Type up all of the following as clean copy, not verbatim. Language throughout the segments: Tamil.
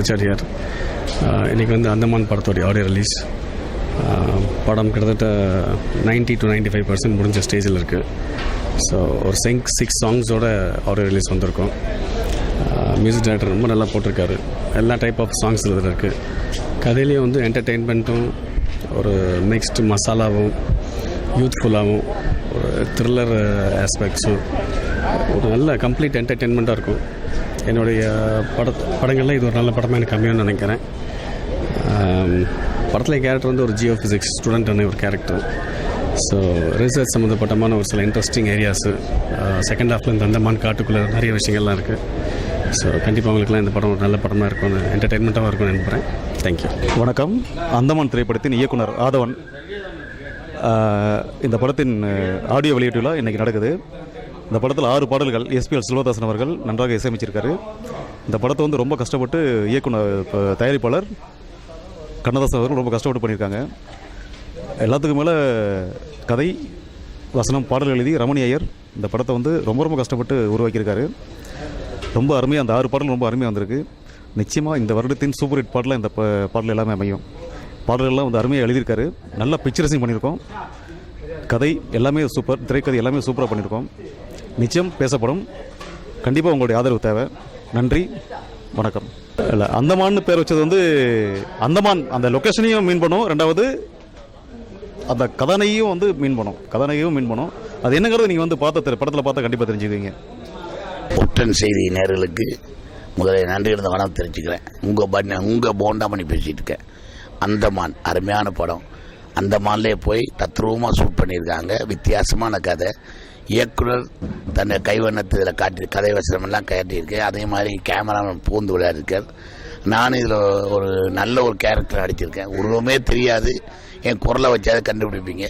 Richard here. இன்றைக்கி வந்து அந்தமான் படத்தோடைய ஆடியோ ரிலீஸ். படம் கிட்டத்தட்ட 90 to 95% முடிஞ்ச ஸ்டேஜில் இருக்குது. ஸோ ஒரு 6 சாங்ஸோட ஆடியோ ரிலீஸ் வந்திருக்கோம். மியூசிக் டைரக்டர் ரொம்ப நல்லா போட்டிருக்காரு. எல்லா டைப் ஆஃப் சாங்ஸ் இதில் இருக்குது. கதையிலேயும் வந்து என்டர்டெயின்மெண்ட்டும் ஒரு மிக்ஸ்டு மசாலாவும் யூத்ஃபுல்லாகவும் ஒரு த்ரில்லர் ஆஸ்பெக்ட்ஸும் ஒரு நல்ல கம்ப்ளீட் என்டர்டெயின்மெண்ட்டாக இருக்கும். என்னுடைய படங்களில் இது ஒரு நல்ல படமாக எனக்கு கம்மியானு நினைக்கிறேன். படத்தில் கேரக்டர் வந்து ஒரு ஜியோ ஃபிசிக்ஸ் ஸ்டூடெண்ட்டான ஒரு கேரக்டர். ஸோ ரிசர்ச் சம்மந்தப்பட்டமான ஒரு சில இன்ட்ரெஸ்டிங் ஏரியாஸு செகண்ட் ஹாஃபில் இந்த அந்தமான் காட்டுக்குள்ளே நிறைய விஷயங்கள்லாம் இருக்குது. ஸோ கண்டிப்பாக அவங்களுக்குலாம் இந்த படம் ஒரு நல்ல படமாக இருக்கும்னு என்டர்டெயின்மெண்ட்டாக இருக்கும்னு நினைக்கிறேன். தேங்க்யூ. வணக்கம். அந்தமான் திரைப்படத்தின் இயக்குனர் ஆதவன். இந்த படத்தின் ஆடியோ வெளியீட்டு விழா இன்றைக்கி நடக்குது. இந்த படத்தில் 6 பாடல்கள் எஸ்பிஎல் சில்வதாசன் அவர்கள் நன்றாக இசையமைச்சிருக்காரு. இந்த படத்தை வந்து ரொம்ப கஷ்டப்பட்டு தயாரிப்பாளர் கண்ணதாசன் அவர்கள் ரொம்ப கஷ்டப்பட்டு பண்ணியிருக்காங்க. எல்லாத்துக்கும் மேலே கதை, வசனம், பாடல் எழுதி ரமணி ஐயர் இந்த படத்தை வந்து ரொம்ப கஷ்டப்பட்டு உருவாக்கியிருக்காரு. ரொம்ப அருமையாக, அந்த 6 பாடல் ரொம்ப அருமையாக வந்திருக்கு. நிச்சயமாக இந்த வருடத்தின் சூப்பர் ஹிட் பாடலில் இந்த பாடல் எல்லாமே அமையும். பாடல்கள்லாம் வந்து அருமையாக எழுதியிருக்காரு. நல்லா பிக்சரைசிங் பண்ணியிருக்கோம். கதை எல்லாமே சூப்பர், திரைக்கதை எல்லாமே சூப்பராக பண்ணியிருக்கோம். நிச்சயம் பேசப்படும். கண்டிப்பாக உங்களுடைய ஆதரவு தேவை. நன்றி, வணக்கம். இல்லை, அந்தமான்னு பேர் வச்சது வந்து அந்தமான் அந்த லொக்கேஷனையும் மீன் பண்ணும். ரெண்டாவது அந்த கதானையும் வந்து மீன் பண்ணும். அது என்னங்கிறது நீங்கள் வந்து படத்தில் பார்த்தா கண்டிப்பாக தெரிஞ்சுக்குவீங்க. ஒற்றன் செய்தி நேயர்களுக்கு முதலில் நன்றி இருந்த வணக்கம் தெரிஞ்சுக்கிறேன். உங்கள் போண்டா பண்ணி பேசிகிட்டு இருக்கேன். அந்தமான் அருமையான படம். அந்தமான்லேயே போய் தத்ரூபமாக ஷூட் பண்ணியிருக்காங்க. வித்தியாசமான கதை. இயக்குனர் தன்னை கைவண்ணத்தை இதில் காட்டி கதை வசனமெல்லாம் காட்டியிருக்கேன். அதே மாதிரி கேமராமேன் பூந்து விளையாடிருக்கார். நானும் இதில் ஒரு நல்ல ஒரு கேரக்டர் நடிச்சிருக்கேன். உருவமே தெரியாது, என் குரலை வச்சாத கண்டுபிடிப்பீங்க.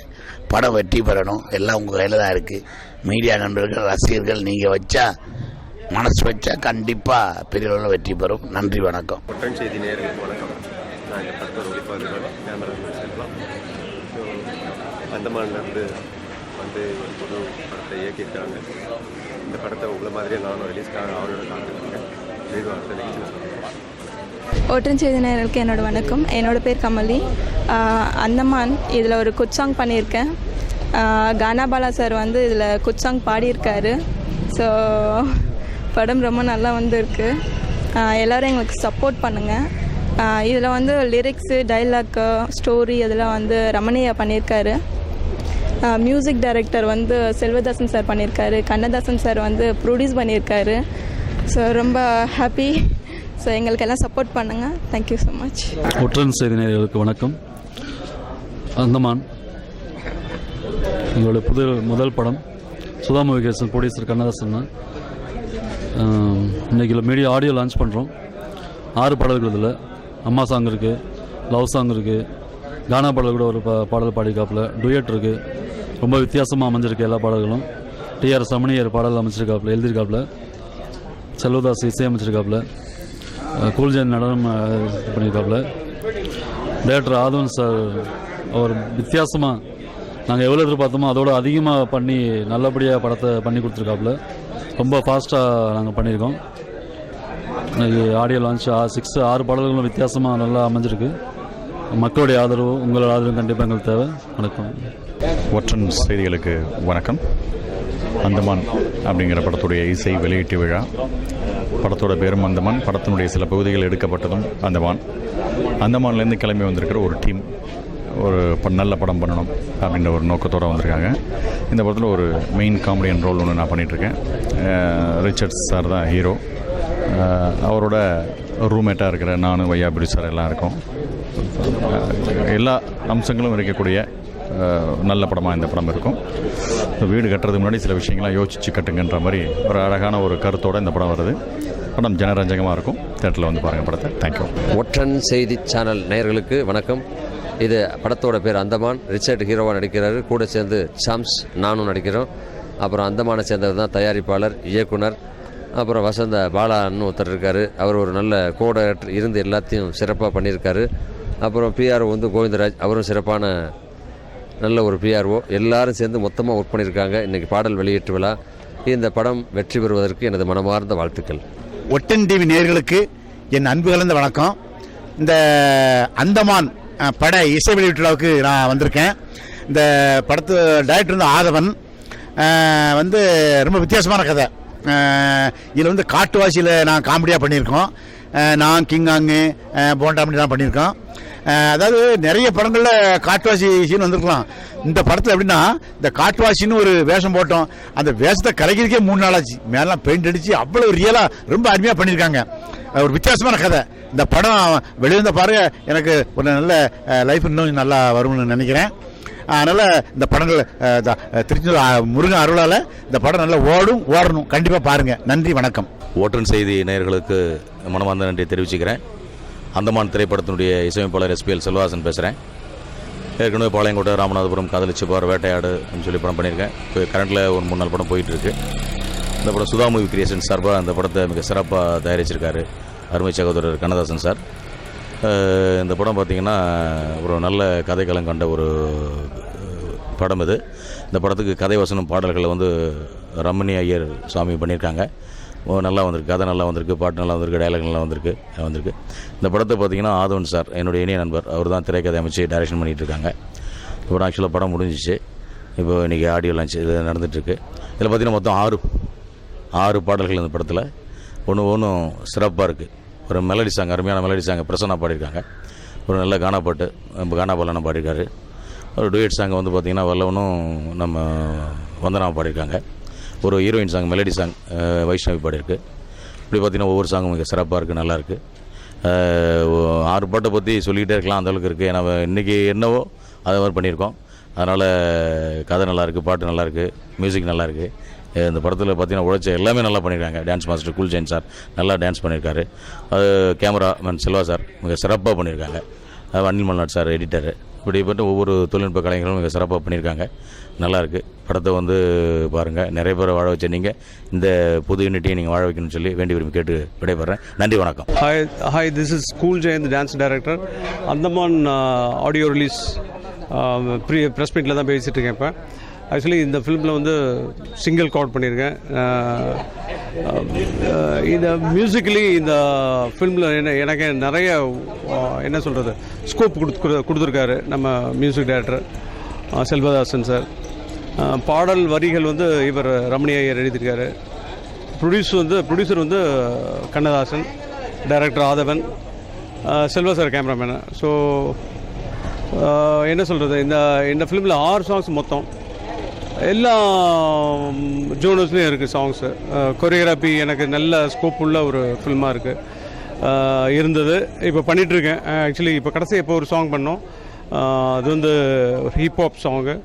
படம் வெற்றி பெறணும், எல்லாம் உங்கள் கையில் தான் இருக்குது. மீடியா நண்பர்கள், ரசிகர்கள், நீங்கள் வச்சா மனசு வச்சா கண்டிப்பாக பெரிய அளவில் வெற்றி பெறும். நன்றி, வணக்கம். ஒற்றன் செய்தி நேயர்களுக்கு வணக்கம். நான் இந்த படத்தோட ஒளிப்பதிவாளர் கேமரா சேர்க்கலாம். அந்தமான்லேருந்து வந்து ஒரு புது படத்தை இயக்கியிருக்காங்க. இந்த படத்தை உங்களை மாதிரியே நானும் ரிலீஸ்க்காக அவரோட காத்துருக்கேன். ஒற்றன் செய்தி நேயர்களுக்கு என்னோட வணக்கம். என்னோட பேர் கமலி. அந்தமான் இதில் ஒரு குட் சாங் பண்ணியிருக்கேன். கானாபாலா சார் வந்து இதில் குட் சாங் பாடியிருக்காரு. ஸோ படம் ரொம்ப நல்லா வந்திருக்கு. எல்லோரும் எங்களுக்கு சப்போர்ட் பண்ணுங்கள். இதில் வந்து லிரிக்ஸு, டைலாக்கு, ஸ்டோரி இதெல்லாம் வந்து ரமணியா பண்ணியிருக்காரு. மியூசிக் டைரக்டர் வந்து செல்வதாசன் சார் பண்ணியிருக்காரு. கண்ணதாசன் சார் வந்து ப்ரொடியூஸ் பண்ணியிருக்காரு. ஸோ ரொம்ப ஹாப்பி. ஸோ எங்களுக்கு எல்லாம் சப்போர்ட் பண்ணுங்கள். Thank you so much. ஒற்றன் செய்தி நேயர்களுக்கு வணக்கம். அந்தமான் எங்களுடைய முதல் படம். சுதா முருகேசன் ப்ரொடியூசர் கண்ணதாசன். இன்றைக்கி மீடியா ஆடியோ லான்ச் பண்ணுறோம். 6 பாடல்கள் இதில். அம்மா சாங் இருக்குது, லவ் சாங் இருக்குது, கானா பாடல் கூட ஒரு பாடல் பாடியிருக்காப்புல, டுயட் இருக்குது. ரொம்ப வித்தியாசமாக அமைஞ்சிருக்கு எல்லா பாடல்களும். டிஆர் ரமணியர் பாடல் அமைச்சிருக்காப்புல, எழுதியிருக்காப்புல. செல்வதாஸ் இசையமைச்சிருக்காப்புல. கூல்ஜன் நடனம் பண்ணியிருக்காப்புல. டைரக்டர் ஆதவன் சார் அவர் வித்தியாசமாக நாங்கள் எவ்வளோ எதிர்பார்த்தோமோ அதோட அதிகமாக பண்ணி நல்லபடியாக படத்தை பண்ணி கொடுத்துருக்காப்புல. ரொம்ப ஃபாஸ்ட்டாக நாங்கள் பண்ணியிருக்கோம். இன்றைக்கி ஆடியோ லான்ச் 6 பாடல்களும் வித்தியாசமாக நல்லா அமைஞ்சிருக்கு. மக்களுடைய ஆதரவு, உங்களோட ஆதரவு கண்டிப்பாக எங்களுக்கு தேவை. வணக்கம். ஒற்றன் செய்திகளுக்கு வணக்கம். அந்தமான் அப்படிங்கிற படத்துடைய இசை வெளியீட்டு விழா. படத்தோட பேரும் அந்தமான். படத்தினுடைய சில பகுதிகள் எடுக்கப்பட்டதும் அந்தமான்லேருந்து கிளம்பி வந்திருக்கிற ஒரு டீம் ஒரு நல்ல படம் பண்ணணும் அப்படின்ற ஒரு நோக்கத்தோடு வந்திருக்காங்க. இந்த படத்தில் ஒரு மெயின் காமெடியன் ரோல் ஒன்று நான் பண்ணிகிட்ருக்கேன். ரிச்சர்ட் சார் தான் ஹீரோ. அவரோட ரூம்மேட்டாக இருக்கிற நானும் வையாபுரி சார் எல்லாம் இருக்கோம். எல்லா அம்சங்களும் இருக்கக்கூடிய நல்ல படமாக இந்த படம் இருக்கும். வீடு கட்டுறதுக்கு முன்னாடி சில விஷயங்கள்லாம் யோசிச்சு கட்டுங்கன்ற மாதிரி ஒரு அழகான ஒரு கருத்தோடு இந்த படம் வருது. படம் ஜனரஞ்சகமாக இருக்கும். தேட்டரில் வந்து பாருங்கள் படத்தை. தேங்க்யூ. ஒற்றன் செய்தி சேனல் நேயர்களுக்கு வணக்கம். இது படத்தோட பேர் அந்தமான். ரிச்சர்ட் ஹீரோவாக நடிக்கிறாரு. கூட சேர்ந்து சாம்ஸ் நானும் நடிக்கிறோம். அப்புறம் அந்தமானை சேர்ந்தவர் தான் தயாரிப்பாளர், இயக்குனர். அப்புறம் வசந்த பாலான்னு ஒருத்தர் இருக்கார். அவர் ஒரு நல்ல கோடைரக்டர் இருந்து எல்லாத்தையும் சிறப்பாக பண்ணியிருக்காரு. அப்புறம் பிஆர்ஓ வந்து கோவிந்தராஜ், அவரும் சிறப்பான நல்ல ஒரு பிஆர்ஓ. எல்லாரும் சேர்ந்து மொத்தமாக ஒர்க் பண்ணியிருக்காங்க. இன்றைக்கி பாடல் வெளியீட்டு விழா. இந்த படம் வெற்றி பெறுவதற்கு எனது மனமார்ந்த வாழ்த்துக்கள். ஒட்டன் டிவி நேயர்களுக்கு என் அன்பு கலந்த வணக்கம். இந்த அந்தமான் பட இசை வெளியீட்டு விழாவுக்கு நான் வந்திருக்கேன். இந்த படத்து டைரக்டர் வந்து ஆதவன். வந்து ரொம்ப வித்தியாசமான கதை. இதில் வந்து காட்டுவாசியில் நான் காமெடியாக பண்ணியிருக்கோம். நான் கிங்காங்கு போண்டாமணிலாம் பண்ணியிருக்கோம். அதாவது நிறைய படங்களில் காட்டுவாசி சீன் வந்திருக்கலாம். இந்த படத்தில் எப்படின்னா, இந்த காட்டுவாசின்னு ஒரு வேஷம் போட்டோம். அந்த வேஷத்தை கலைக்கிறதுக்கே 3 நாள் ஆச்சு. மேலாம் பெயிண்ட் அடித்து அவ்வளோ ரியலாக ரொம்ப அருமையாக பண்ணியிருக்காங்க. ஒரு வித்தியாசமான கதை. இந்த படம் வெளிவந்த பாருங்க, எனக்கு ஒரு நல்ல லைஃப் இன்னும் நல்லா வரும்னு நினைக்கிறேன். அதனால் இந்த படங்கள் திருச்செந்தூர் முருகன் அருளால் இந்த படம் நல்லா ஓடணும். கண்டிப்பாக பாருங்கள். நன்றி, வணக்கம். ஓட்டன் செய்தி நேயர்களுக்கு மனமார்ந்த நன்றி தெரிவிச்சுக்கிறேன். அந்தமான் திரைப்படத்தினுடைய இசையமைப்பாளர் SPL செல்வதாசன் பேசுகிறேன். ஏற்கனவே பாளையங்கோட்டை, ராமநாதபுரம், காதலிச்சுப்பார், வேட்டையாடு சொல்லி படம் பண்ணியிருக்கேன். இப்போ கரண்டில் ஒரு 3-4 படம் போயிட்டுருக்கு. இந்த படம் சுதா மூவி கிரியேஷன் சார்பாக அந்த படத்தை மிக சிறப்பாக தயாரிச்சிருக்காரு அருமை சகோதரர் கண்ணதாசன் சார். இந்த படம் பார்த்திங்கன்னா ஒரு நல்ல கதைக்களம் கண்ட ஒரு படம் இது. இந்த படத்துக்கு கதை வசனம் பாடல்களை வந்து ரமணி ஐயர் சுவாமி பண்ணியிருக்காங்க. நல்லா வந்திருக்கு, கதை நல்லா வந்திருக்கு, பாட்டு நல்லா வந்திருக்கு, டைலாக் நல்லா வந்திருக்கு. இந்த படத்தை பார்த்திங்கன்னா ஆதவன் சார் என்னுடைய இணைய நண்பர், அவர் தான் திரைக்கதை அமைச்சு டைரக்ஷன் பண்ணிகிட்டு இருக்காங்க. இப்போ ஆக்சுவலாக படம் முடிஞ்சிச்சு. இப்போ இன்றைக்கி ஆடியோ லான்ச் இது நடந்துகிட்ருக்கு. இதில் பார்த்திங்கன்னா மொத்தம் 6 பாடல்கள் இந்த படத்தில். ஒன்றும் சிறப்பாக இருக்குது. ஒரு மெலடி சாங், அருமையான மெலடி சாங் பிரசன்னா பாடியிருக்காங்க. ஒரு நல்ல கானா பாட்டு நம்ம கானா பாலனை பாடியிருக்காரு. ஒரு டூயட் சாங்கை வந்து பார்த்திங்கன்னா வல்லவனும் நம்ம வந்தனா பாடியிருக்காங்க. ஒரு heroine song melody song Vaishnavi பாடியிருக்கு. இப்படி பார்த்திங்கன்னா ஒவ்வொரு சாங்கும் மிக சிறப்பாக இருக்குது, நல்லாயிருக்கு. 6 பாட்டை பற்றி சொல்லிக்கிட்டே இருக்கலாம், அந்தளவுக்கு இருக்குது. நம்ம இன்றைக்கி என்னவோ அதை மாதிரி பண்ணியிருக்கோம். அதனால் கதை நல்லாயிருக்கு, பாட்டு நல்லாயிருக்கு, மியூசிக் நல்லாயிருக்கு. இந்த படத்தில் பார்த்திங்கன்னா உழைச்ச எல்லாமே நல்லா பண்ணியிருக்காங்க. Dance master Cool Jain sir நல்லா டான்ஸ் பண்ணியிருக்காரு. அது கேமராமேன் செல்வா சார் மிக சிறப்பாக பண்ணியிருக்காங்க. Anil Malnad sir editor. இப்படிப்பட்ட ஒவ்வொரு தொழில்நுட்ப கலைஞர்களும் மிக சிறப்பாக பண்ணியிருக்காங்க. நல்லாயிருக்கு. படத்தை வந்து பாருங்கள். நிறைய பேரை வாழ வச்ச நீங்கள் இந்த புது யூனிட்டியை நீங்கள் வாழ வைக்கணும்னு சொல்லி வேண்டி விரும்பி கேட்டு விடைபெறேன். நன்றி, வணக்கம். Hi, this is cool Jain, dance director. Andaman audio release press மீட்டில் தான் பேசிகிட்டு இருக்கேன். இப்போ ஆக்சுவலி இந்த ஃபிலிமில் வந்து சிங்கிள் கார்ட் பண்ணியிருக்கேன். இந்த மியூசிக்கலி இந்த ஃபிலிமில் எனக்கு நிறைய என்ன சொல்கிறது ஸ்கோப் கொடுத்துருக்காரு நம்ம மியூசிக் டைரக்டர் செல்வதாசன் சார். பாடல் வரிகள் வந்து இவர் ரமணி ஐயர் எழுதியிருக்காரு. ப்ரொடியூசர் வந்து கண்ணதாசன், டைரக்டர் ஆதவன், செல்வா சார் கேமராமேனு. ஸோ என்ன சொல்கிறது, இந்த ஃபிலிமில் 6 சாங்ஸ் மொத்தம். எல்லா ஜோனர்ஸ்லேயும் இருக்குது சாங்ஸு. கொரியோகிராஃபி எனக்கு நல்ல ஸ்கோப் உள்ள ஒரு ஃபில்மாக இருந்தது. இப்போ பண்ணிகிட்ருக்கேன். ஆக்சுவலி இப்போ கடைசி இப்போ ஒரு சாங் பண்ணோம். அது வந்து ஹிப்ஹாப் சாங்கு.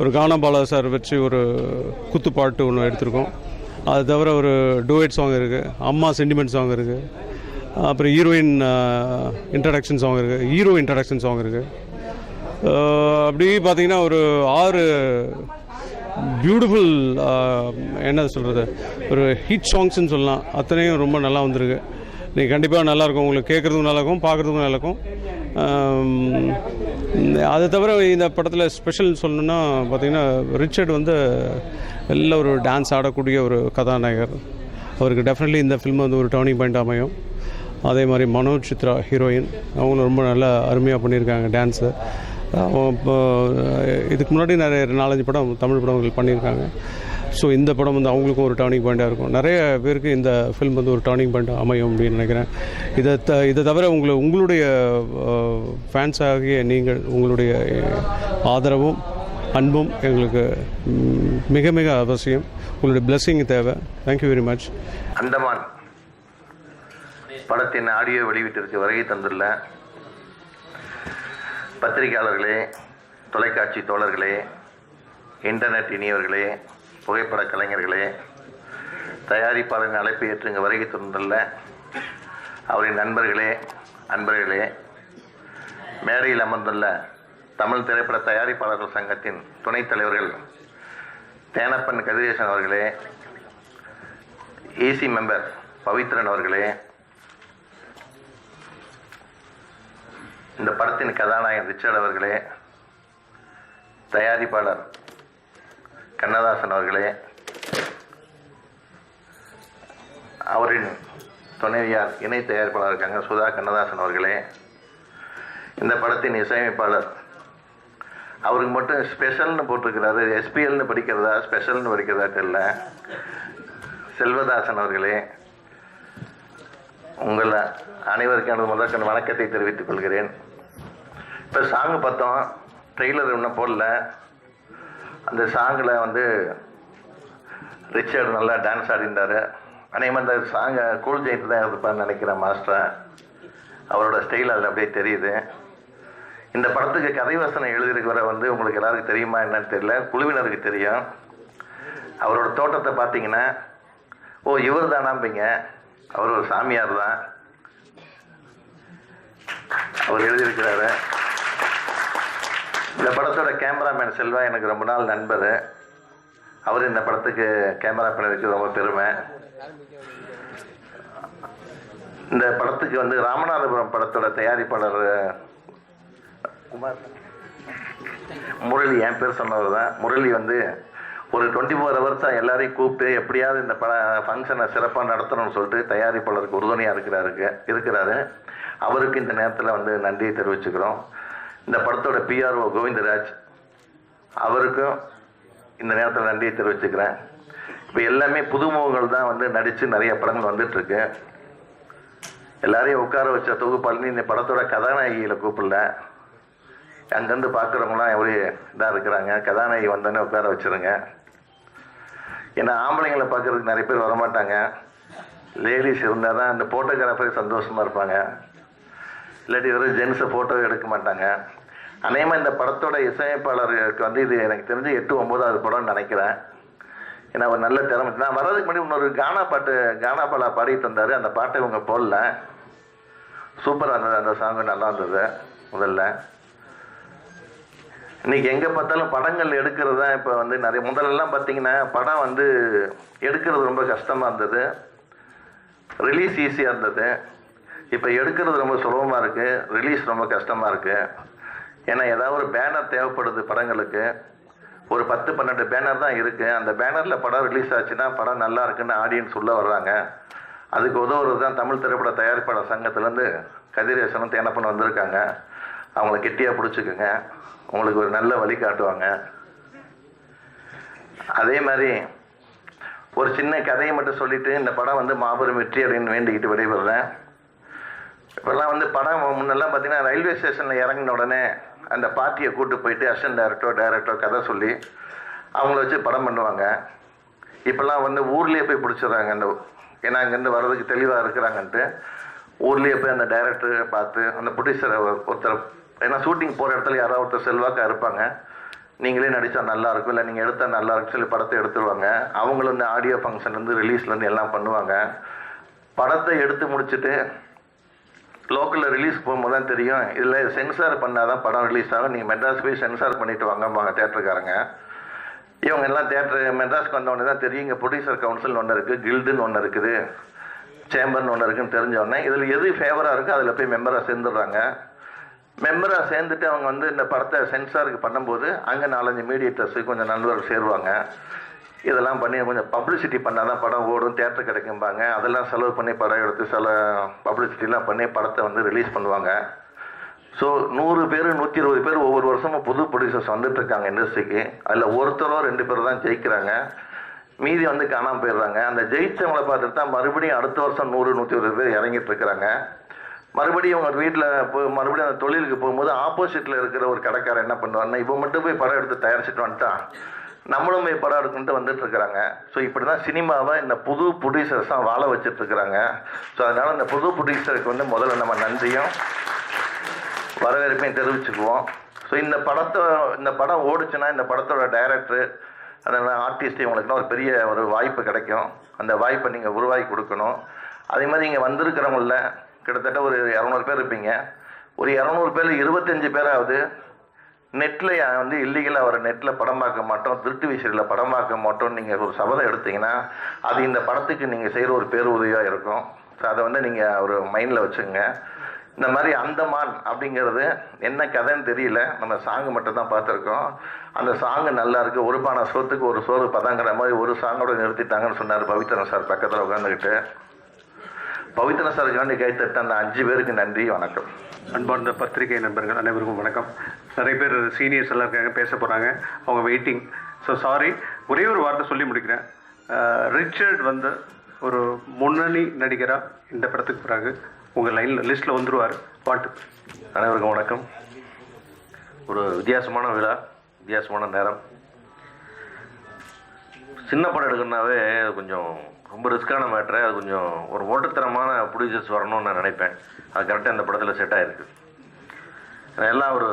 ஒரு கானா பாலா சார் வச்சு ஒரு குத்து பாட்டு ஒன்று எடுத்திருக்கோம். அது தவிர ஒரு டூயட் சாங் இருக்குது, அம்மா சென்டிமெண்ட் சாங் இருக்குது, அப்புறம் ஹீரோ இன்ட்ரடக்ஷன் சாங் இருக்குது. அப்படி பார்த்திங்கன்னா ஒரு 6 பியூட்டிஃபுல் என்ன சொல்கிறது ஒரு ஹிட் சாங்ஸ்ன்னு சொல்லலாம். அத்தனையும் ரொம்ப நல்லா வந்திருக்கு. நீங்கள் கண்டிப்பாக நல்லாயிருக்கும். உங்களுக்கு கேட்குறதுக்கும் நல்லாயிருக்கும், பார்க்குறதுக்கும் நல்லாயிருக்கும். அதை தவிர இந்த படத்தில் ஸ்பெஷல் சொல்லணுன்னா பார்த்திங்கன்னா ரிச்சர்ட் வந்து நல்ல ஒரு டான்ஸ் ஆடக்கூடிய ஒரு கதாநாயகர். அவருக்கு டெஃபினெட்லி இந்த ஃபில்ம் வந்து ஒரு டர்னிங் பாயிண்ட் அமையும். அதே மாதிரி மனோஜ் சித்ரா ஹீரோயின், அவங்களும் ரொம்ப நல்லா அருமையாக பண்ணியிருக்காங்க டான்ஸு. இதுக்கு முன்னாடி நிறைய 4-5 படம் தமிழ் படங்கள் பண்ணியிருக்காங்க. ஸோ இந்த படம் வந்து அவங்களுக்கும் ஒரு டர்னிங் பாயிண்ட்டாக இருக்கும். நிறைய பேருக்கு இந்த ஃபில்ம் வந்து ஒரு டர்னிங் பாயிண்ட்டாக அமையும் அப்படின்னு நினைக்கிறேன். இதை தவிர உங்களுடைய ஃபேன்ஸ் ஆகிய நீங்கள், உங்களுடைய ஆதரவும் அன்பும் எங்களுக்கு மிக மிக அவசியம். உங்களுடைய பிளெஸ்ஸிங் தேவை. Thank you very much. அந்தமான் படத்தின் ஆடியோ வெளியீட்டிற்கு வருகை தந்துள்ள பத்திரிகையாளர்களே, தொலைக்காட்சி தோழர்களே, இன்டர்நெட் இனியவர்களே, புகைப்பட கலைஞர்களே, தயாரிப்பாளரின் அழைப்பை ஏற்று இங்கு வருகை தந்துள்ள அவரின் அன்பர்களே, மேடையில் அமர்ந்துள்ள தமிழ் திரைப்பட தயாரிப்பாளர்கள் சங்கத்தின் துணைத் தலைவர்கள் தேனப்பன் கதிரேசன் அவர்களே, ஏசி மெம்பர் பவித்ரன் அவர்களே, இந்த படத்தின் கதாநாயகன் ரிச்சர்ட் அவர்களே, தயாரிப்பாளர் கண்ணதாசன் அவர்களே, அவரின் துணைவியார் இணை தயாரிப்பாளர் இருக்காங்க சுதா கண்ணதாசன் அவர்களே, இந்த படத்தின் இசையமைப்பாளர் அவருக்கு மட்டும் ஸ்பெஷல்னு போட்டிருக்கிறாரு, எஸ்பிஎல்னு படிக்கிறதா ஸ்பெஷல்னு படிக்கிறதா தெரியல, செல்வதாசன் அவர்களே, உங்கள் அனைவருக்கும் எனது முதற்கண் வணக்கத்தை தெரிவித்துக் கொள்கிறேன். இப்போ சாங்கு பார்த்தோம், ட்ரெய்லர் இன்னும் போடல. அந்த சாங்கில் வந்து ரிச்சர்ட் நல்லா டான்ஸ் ஆடிந்தார். அநேகமாக அந்த சாங்கை கூல் ஜெயிட்டு தான் இருப்பான்னு நினைக்கிறேன் மாஸ்டர். அவரோட ஸ்டைல் அதில் அப்படியே தெரியுது. இந்த படத்துக்கு கதைவசனம் எழுதியிருக்கிற வந்து உங்களுக்கு எல்லாருக்கும் தெரியுமா என்னன்னு தெரியல, குழுவினருக்கு தெரியும். அவரோட தோட்டத்தை பார்த்தீங்கன்னா இவர் தானாம்பிங்க, அவர் ஒரு சாமியார் தான். அவர் எழுதியிருக்கிறாரு. இந்த படத்தோட கேமராமேன் செல்வா எனக்கு ரொம்ப நாள் நண்பர். அவர் இந்த படத்துக்கு கேமரா பண்ணதுக்கு ரொம்ப பெருமை. இந்த படத்துக்கு வந்து ராமநாதபுரம் படத்தோட தயாரிப்பாளர் குமார் முரளி, என் பேர் சொன்னவர் தான். முரளி வந்து ஒரு 24 hours எல்லாரையும் கூப்பிட்டு எப்படியாவது இந்த ஃபங்க்ஷனை சிறப்பாக நடத்தணும்னு சொல்லிட்டு தயாரிப்பாளருக்கு உறுதுணையாக இருக்கிறாரு. அவருக்கு இந்த நேரத்தில் வந்து நன்றியை தெரிவிச்சுக்கிறோம். இந்த படத்தோட பிஆர்ஓ கோவிந்தராஜ், அவருக்கும் இந்த நேரத்தில் நன்றியை தெரிவிச்சுக்கிறேன். இப்போ எல்லாமே புதுமுகங்கள் தான் வந்து நடித்து நிறைய படங்கள் வந்துட்டுருக்கு. எல்லாரையும் உட்கார வச்ச தொகுப்பாளினி இந்த படத்தோட கதாநாயகியில் கூப்பிடல. அங்கேருந்து பார்க்குறவங்களாம் எவ்வளோ இதாக இருக்கிறாங்க, கதாநாயகி வந்தோடனே உட்கார வச்சுருங்க. ஏன்னா ஆம்பளைங்களை பார்க்குறதுக்கு நிறைய பேர் வரமாட்டாங்க. லேடிஸ் இருந்தால் தான் இந்த ஃபோட்டோகிராஃபர் சந்தோஷமாக இருப்பாங்க. இல்லாட்டி வெறும் ஜென்ஸை ஃபோட்டோ எடுக்க மாட்டாங்க. அநேகமாக இந்த படத்தோட இசையமைப்பாளருக்கு வந்து இது எனக்கு தெரிஞ்சு 8-9வது படம்னு நினைக்கிறேன். ஏன்னா ஒரு நல்ல திறமை. நான் வர்றதுக்கு முன்னாடி இன்னொரு கானா பாலா பாடி தந்தார். அந்த பாட்டை இவங்க போடல. சூப்பராக இருந்தது, அந்த சாங்கு நல்லா இருந்தது. இன்னைக்கு எங்கே பார்த்தாலும் படங்கள் எடுக்கிறது தான் இப்போ வந்து நிறைய. முதல்லலாம் பார்த்தீங்கன்னா படம் வந்து எடுக்கிறது ரொம்ப கஷ்டமாக இருந்தது, ரிலீஸ் ஈஸியாக இருந்தது. இப்போ எடுக்கிறது ரொம்ப சுலபமாக இருக்குது, ரிலீஸ் ரொம்ப கஷ்டமாக இருக்குது. ஏன்னா ஏதாவது ஒரு பேனர் தேவைப்படுது படங்களுக்கு. ஒரு 10-12 பேனர் தான் இருக்குது. அந்த பேனரில் படம் ரிலீஸ் ஆச்சுன்னா படம் நல்லா இருக்குன்னு ஆடியன்ஸ் உள்ளே வர்றாங்க. அதுக்கு உதவுறது தான் தமிழ் திரைப்பட தயாரிப்பாளர் சங்கத்திலேருந்து கதிரேசனும் தேனப்பன் வந்திருக்காங்க. அவங்கள கெட்டியாக பிடிச்சிக்குங்க, உங்களுக்கு ஒரு நல்ல வழி காட்டுவாங்க. அதே மாதிரி ஒரு சின்ன கதையை மட்டும் சொல்லிவிட்டு இந்த படம் வந்து மாபெரும் வெற்றி அப்படின்னு வேண்டிக்கிட்டு விடைபெறுறேன். இப்போல்லாம் வந்து படம் முன்னெல்லாம் பார்த்தீங்கன்னா ரயில்வே ஸ்டேஷனில் இறங்கின உடனே அந்த பார்ட்டியை கூப்பிட்டு போயிட்டு அசிஸ்டன்ட் டைரக்டர் கதை சொல்லி அவங்கள வச்சு படம் பண்ணுவாங்க. இப்போல்லாம் வந்து ஊர்லேயே போய் பிடிச்சிடுறாங்க. அந்த ஏன்னா அங்கேருந்து வர்றதுக்கு தெளிவாக இருக்கிறாங்கன்ட்டு ஊர்லேயே போய் அந்த டைரக்டரை பார்த்து அந்த ப்ரொடியூசரை ஒருத்தர், ஏன்னா ஷூட்டிங் போகிற இடத்துல யாராவது ஒருத்தர் செல்வாக்காக இருப்பாங்க, நீங்களே நடித்தா நல்லாயிருக்கும், இல்லை நீங்கள் எடுத்தால் நல்லாயிருக்கும் சொல்லி படத்தை எடுத்துருவாங்க. அவங்களும் இந்த ஆடியோ ஃபங்க்ஷன்லேருந்து ரிலீஸ்லேருந்து எல்லாம் பண்ணுவாங்க. படத்தை எடுத்து முடிச்சுட்டு லோக்கலில் ரிலீஸ் போகும்போது தான் தெரியும், இதில் சென்சார் பண்ணால் தான் படம் ரிலீஸ் ஆகும், நீங்கள் மெட்ராஸ் போய் சென்சார் பண்ணிவிட்டு வாங்க தேட்டருக்காரங்க. இவங்க எல்லாம் மெட்ராஸ்க்கு வந்தவொடனே தான் தெரியும் இங்கே ப்ரொடியூசர் கவுன்சில்னு ஒன்று இருக்குது, கில்டுன்னு ஒன்று இருக்குது, சேம்பர்னு ஒன்று இருக்குதுன்னு தெரிஞ்சவொடனே இதில் எது ஃபேவராக இருக்குது அதில் போய் மெம்பராக சேர்ந்துடுறாங்க. மெம்பராக சேர்ந்துட்டு அவங்க வந்து இந்த படத்தை சென்சாருக்கு பண்ணும்போது அங்கே 4-5 மீடியேட்டர்ஸு கொஞ்சம் நண்பர்கள் சேருவாங்க. இதெல்லாம் பண்ணி கொஞ்சம் பப்ளிசிட்டி பண்ணால் தான் படம் ஓடும், தேட்டர் கிடைக்கும்பாங்க. அதெல்லாம் செலவு பண்ணி படம் எடுத்து சில பப்ளிசிட்டிலாம் பண்ணி படத்தை வந்து ரிலீஸ் பண்ணுவாங்க. ஸோ 100 பேர் 120 பேர் ஒவ்வொரு வருஷமும் புது ப்ரொடியூசர்ஸ் வந்துட்டுருக்காங்க இண்டஸ்ட்ரிக்கு. அதில் ஒருத்தரோ 2 பேர் தான் ஜெயிக்கிறாங்க, மீதி வந்து காணாமல் போயிடுறாங்க. அந்த ஜெயிச்சவங்களை பார்த்துட்டு தான் மறுபடியும் அடுத்த வருஷம் 100-120 பேர் இறங்கிட்டு இருக்கிறாங்க. மறுபடியும் அவங்க வீட்டில் மறுபடியும் அந்த தொழிலுக்கு போகும்போது ஆப்போசிட்டில் இருக்கிற ஒரு கடைக்காரர் என்ன பண்ணுவாருன்னா, இப்போ மட்டும் போய் படம் எடுத்து தயாரிச்சுட்டு வந்துட்டான், நம்மளும் போய் படம் எடுத்துட்டு வந்துட்டு இருக்கிறாங்க. ஸோ இப்படி தான் சினிமாவை இந்த புது ப்ரொடியூசர்ஸ் தான் வாழ வச்சுட்டு இருக்கிறாங்க. ஸோ அதனால் இந்த புது ப்ரொடியூசருக்கு வந்து முதல்ல நம்ம நன்றியும் வரவேற்பையும் தெரிவிச்சுக்குவோம். ஸோ இந்த படம் ஓடுச்சுன்னா இந்த படத்தோட டைரக்டர் அந்த ஆர்டிஸ்ட் இவங்களுக்குலாம் ஒரு பெரிய ஒரு வாய்ப்பு கிடைக்கும். அந்த வாய்ப்பை நீங்கள் உருவாக்கி கொடுக்கணும். அதே மாதிரி இங்கே வந்திருக்கிறவங்கள கிட்டத்தட்ட ஒரு 200 பேர் இருப்பீங்க. ஒரு 200 பேர் 25 பேராவது நெட்டில் வந்து இல்லீகலாக வர நெட்டில் படம் பார்க்க மாட்டோம், திருட்டு விஷயத்தில் படம் பார்க்க மாட்டோம்னு நீங்கள் ஒரு சபதம் எடுத்தீங்கன்னா அது இந்த படத்துக்கு நீங்கள் செய்கிற ஒரு பேருதவியாக இருக்கும். ஸோ அதை வந்து நீங்கள் ஒரு மைண்டில் வச்சுங்க. இந்த மாதிரி அந்தமான் அப்படிங்கிறது என்ன கதைன்னு தெரியல, நம்ம சாங்கு மட்டும் தான் பார்த்துருக்கோம். அந்த சாங்கு நல்லா இருக்குது. ஒரு பானை சோத்துக்கு ஒரு சோறு பதாங்கிற மாதிரி ஒரு சாங்கோட நிறுத்திட்டாங்கன்னு சொன்னார் பவித்ரன் சார் பக்கத்தில் உட்காந்துக்கிட்டு. பவித்ரா சாருக்காண்டி கைத்தட்ட அந்த 5 பேருக்கு நன்றி, வணக்கம். அன்பார்ந்த பத்திரிகை நண்பர்கள் அனைவருக்கும் வணக்கம். நிறைய பேர் சீனியர்ஸ் எல்லாம் இருக்காங்க, பேச போகிறாங்க, அவங்க வெயிட்டிங். ஸோ சாரி, ஒரே ஒரு வார்த்தை சொல்லி முடிக்கிறேன். ரிச்சர்ட் வந்து ஒரு முன்னணி நடிகராக இந்த படத்துக்கு பிறகு உங்கள் லிஸ்ட்டில் வந்துடுவார். பாட்டு. அனைவருக்கும் வணக்கம். ஒரு வித்தியாசமான விழா, வித்தியாசமான நேரம். சின்ன படம் எடுக்கணுன்னாவே அது கொஞ்சம் ரொம்ப ரிஸ்க்கான மேட்ரு. அது கொஞ்சம் ஒரு ஓட்டுத்தரமான ப்ரொடியூசர்ஸ் வரணும்னு நான் நினைப்பேன். அது கரெக்டாக இந்த படத்தில் செட் ஆகிருக்கு. எல்லாம் ஒரு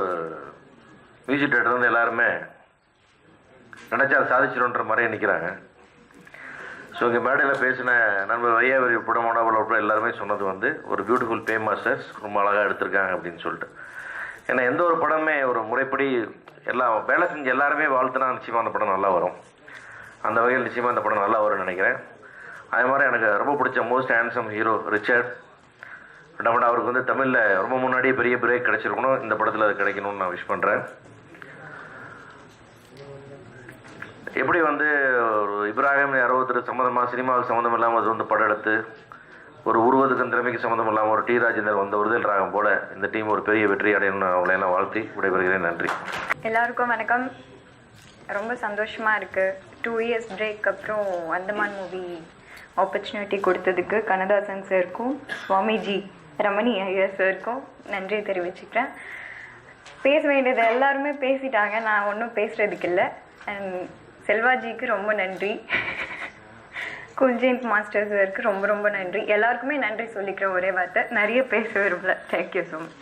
மியூசிக் டேரக்டர் வந்து எல்லாருமே நினச்சா அதை சாதிச்சிடும்ன்ற மாதிரியே நிற்கிறாங்க. ஸோ இங்கே மேடையில் பேசின நண்பர் வையாவரி படமோட உட்பட எல்லாருமே சொன்னது வந்து ஒரு பியூட்டிஃபுல் பே மாஸ்டர்ஸ் ரொம்ப அழகாக எடுத்திருக்காங்க அப்படின்னு சொல்லிட்டு. ஏன்னா எந்த ஒரு படமே ஒரு முறைப்படி எல்லாம் வேலை செஞ்சு எல்லாருமே வாழ்த்துனா நிச்சயமாக அந்த படம் நல்லா வரும். அந்த வகையில் நிச்சயமாக அந்த படம் நல்லா வரும்னு நினைக்கிறேன். அதே மாதிரி எனக்கு ரொம்ப பிடிச்ச most handsome hero Richard. Double அவருக்கு வந்து தமிழில் ரொம்ப முன்னாடியே பெரிய பிரேக் கிடச்சிருக்கணும். இந்த படத்தில் அது கிடைக்கணும்னு நான் விஷ் பண்ணுறேன். எப்படி வந்து ஒரு இப்ராஹிம் யாரோ ஒருத்தர் சம்மந்தமாக சினிமாவுக்கு சம்மந்தம் இல்லாமல் அது வந்து படம் எடுத்து ஒரு உருவத்துக்கு திறமைக்கு சம்மந்தம் இல்லாமல் ஒரு டி ராஜேந்தர் வந்த உறுதல் ராகம் போல் இந்த டீம் ஒரு பெரிய வெற்றி அடையணும்னு அவங்களெல்லாம் வாழ்த்தி விடைபெறுகிறேன். நன்றி. எல்லாருக்கும் வணக்கம். ரொம்ப சந்தோஷமாக இருக்குது. 2 years பிரேக் அப்புறம் அந்தமான் மூவி ஆப்பர்ச்சுனிட்டி கொடுத்ததுக்கு கண்ணதாசன் சாருக்கும் சுவாமிஜி ரமணி ஐயர் சாருக்கும் நன்றி தெரிவிச்சுக்கிறேன். பேச வேண்டியது எல்லாருமே பேசிட்டாங்க, நான் ஒன்றும் பேசுகிறதுக்கு இல்லை. அண்ட் செல்வாஜிக்கு ரொம்ப நன்றி. குல்ஜெயந்த் மாஸ்டர் சாருக்கு ரொம்ப ரொம்ப நன்றி. எல்லாருக்குமே நன்றி சொல்லிக்கிற ஒரே வார்த்தை, நிறைய பேச விரும்பல. Thank you so much.